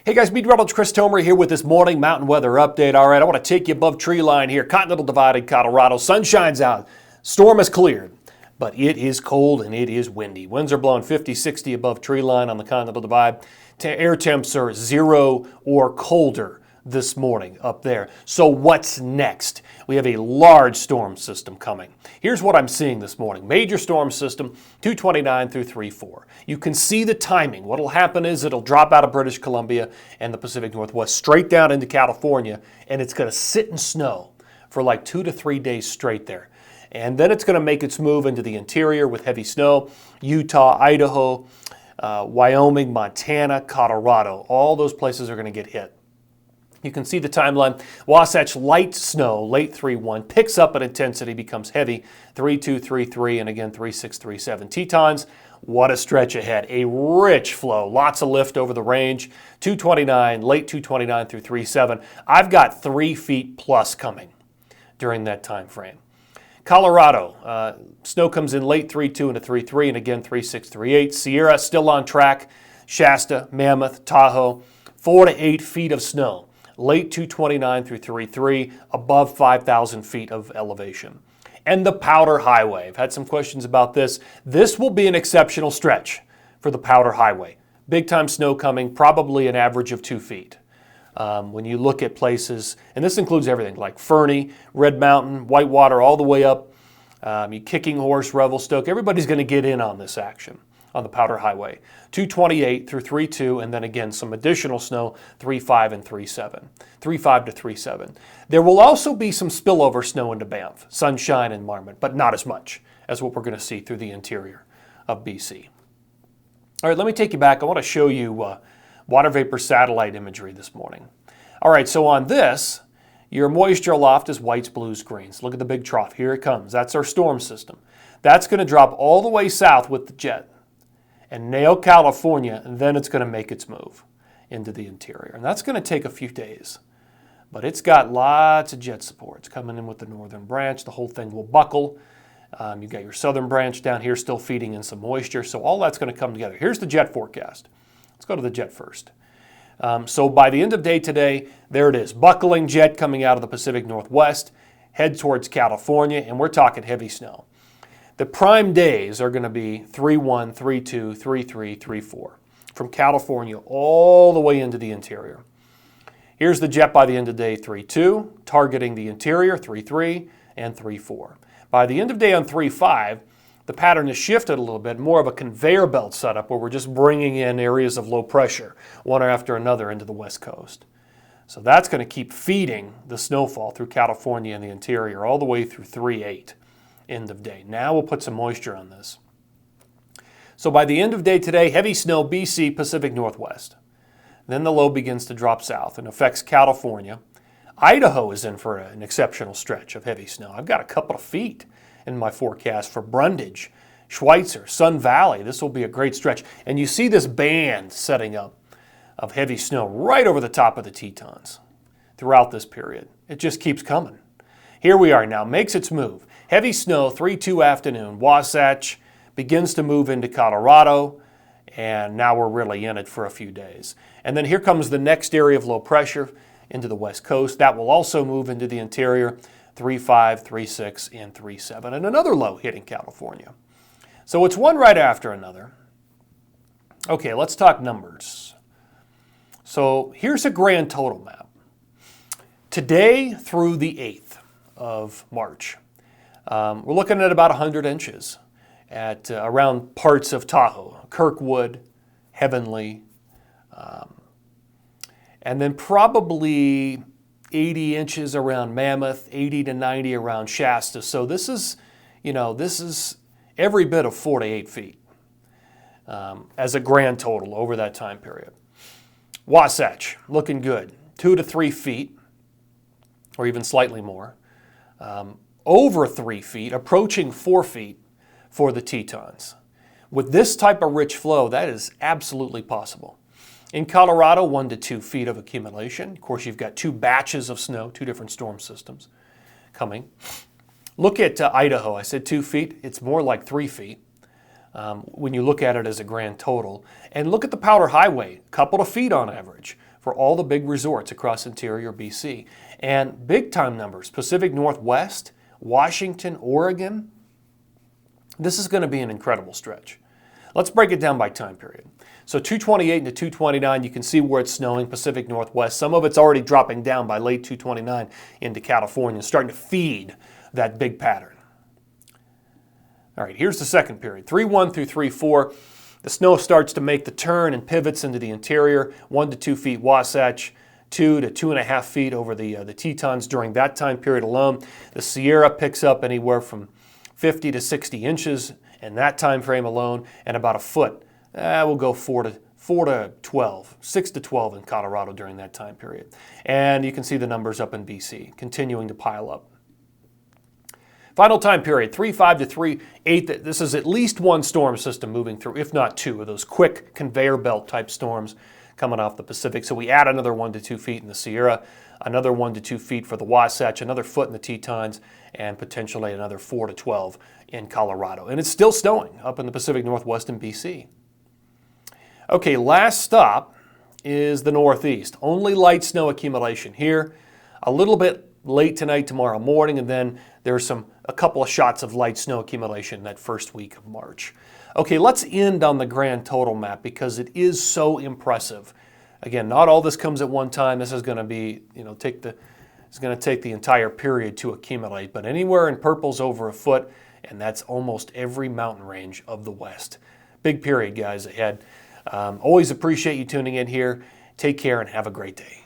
Hey guys, Meteorologist Chris Tomer here with this morning mountain weather update. All right, I want to take you above tree line here. Continental Divide in Colorado. Sun shines out. Storm has cleared, but it is cold and it is windy. Winds are blowing 50, 60 above tree line on the Continental Divide. Air temps are 0 or colder this morning up there. So what's next? We have a large storm system coming. Here's what I'm seeing this morning. Major storm system 229 through 34. You can see the timing. What will happen is it'll drop out of British Columbia and the Pacific Northwest straight down into California, and it's going to sit in snow for like 2 to 3 days straight there. And then it's going to make its move into the interior with heavy snow. Utah, Idaho, Wyoming, Montana, Colorado. All those places are going to get hit. You can see the timeline. Wasatch Light snow, late 3-1, picks up in intensity, becomes heavy, 3-2, 3-3, and again 3-6, 3-7. Tetons, what a stretch ahead. A rich flow, lots of lift over the range. 229, late 229 through 3-7. I've got 3 feet plus coming during that time frame. Colorado, snow comes in late 3-2 into 3-3, and again 3-6, 3-8. Sierra still on track. Shasta, Mammoth, Tahoe, 4 to 8 feet of snow. Late 229 through 3-3, above 5,000 feet of elevation. And the Powder Highway. I've had some questions about this. This will be an exceptional stretch for the Powder Highway. Big time snow coming, probably an average of 2 feet. When you look at places, and this includes everything like Fernie, Red Mountain, Whitewater, all the way up, Kicking Horse, Revelstoke, everybody's going to get in on this action on the Powder Highway. 228 through 3-2, and then again some additional snow, 3-5 and 3-7. 3-5 to 3-7. There will also be some spillover snow into Banff, Sunshine and Marmot, but not as much as what we're going to see through the interior of BC. All right, let me take you back. I want to show you water vapor satellite imagery this morning. All right, so on this, your moisture aloft is whites, blues, greens. Look at the big trough. Here it comes. That's our storm system. That's going to drop all the way south with the jet and nail California, and then it's going to make its move into the interior. And that's going to take a few days. But it's got lots of jet supports coming in with the northern branch. The whole thing will buckle. You've got your southern branch down here still feeding in some moisture. So all that's going to come together. Here's the jet forecast. Let's go to the jet first. So by the end of day today, there it is. Buckling jet coming out of the Pacific Northwest, head towards California, and we're talking heavy snow. The prime days are going to be 3-1, 3-2, 3-3, 3-4, from California all the way into the interior. Here's the jet by the end of day 3-2, targeting the interior, 3-3 and 3-4. By the end of day on 3-5, the pattern has shifted a little bit, more of a conveyor belt setup where we're just bringing in areas of low pressure, one after another into the west coast. So that's going to keep feeding the snowfall through California and the interior all the way through 3-8. End of day. Now we'll put some moisture on this. So by the end of day today, heavy snow BC, Pacific Northwest. Then the low begins to drop south and affects California. Idaho is in for an exceptional stretch of heavy snow. I've got a couple of feet in my forecast for Brundage, Schweitzer, Sun Valley. This will be a great stretch. And you see this band setting up of heavy snow right over the top of the Tetons throughout this period. It just keeps coming. Here we are now, makes its move. Heavy snow, 3-2 afternoon. Wasatch begins to move into Colorado, and now we're really in it for a few days. And then here comes the next area of low pressure into the west coast. That will also move into the interior, 3-5, 3-6, and 3-7. And another low hitting California. So it's one right after another. Okay, let's talk numbers. So here's a grand total map. Today through the 8th of March. We're looking at about 100 inches at around parts of Tahoe, Kirkwood, Heavenly, and then probably 80 inches around Mammoth, 80 to 90 around Shasta. So this is every bit of 4 to 8 feet as a grand total over that time period. Wasatch, looking good, 2 to 3 feet, or even slightly more. Over 3 feet, approaching 4 feet for the Tetons. With this type of rich flow, that is absolutely possible. In Colorado, 1 to 2 feet of accumulation. Of course, you've got 2 batches of snow, 2 different storm systems coming. Look at Idaho. I said 2 feet. It's more like 3 feet. when you look at it as a grand total. And look at the Powder Highway, a couple of feet on average for all the big resorts across interior BC. And big time numbers, Pacific Northwest, Washington, Oregon. This is going to be an incredible stretch. Let's break it down by time period. So 228 into 229, you can see where it's snowing, Pacific Northwest. Some of it's already dropping down by late 229 into California, starting to feed that big pattern. All right, here's the second period, 3-1 through 3-4. The snow starts to make the turn and pivots into the interior, 1 to 2 feet Wasatch, 2 to 2.5 feet over the Tetons during that time period alone. The Sierra picks up anywhere from 50 to 60 inches in that time frame alone, and about a foot. We'll go 4 to 12, 6 to 12 in Colorado during that time period. And you can see the numbers up in BC, continuing to pile up. Final time period, 3-5 to 3-8. This is at least one storm system moving through, if not two, of those quick conveyor belt type storms coming off the Pacific. So we add another 1 to 2 feet in the Sierra, another 1 to 2 feet for the Wasatch, another foot in the Tetons, and potentially another 4 to 12 in Colorado. And it's still snowing up in the Pacific Northwest and BC. Okay, last stop is the Northeast. Only light snow accumulation here. A little bit late tonight, tomorrow morning, and then there's a couple of shots of light snow accumulation that first week of March. Okay, let's end on the grand total map because it is so impressive. Again, not all this comes at one time. This is going to be, it's going to take the entire period to accumulate, but anywhere in purple's over a foot, and that's almost every mountain range of the West. Big period, guys, ahead. Always appreciate you tuning in here. Take care and have a great day.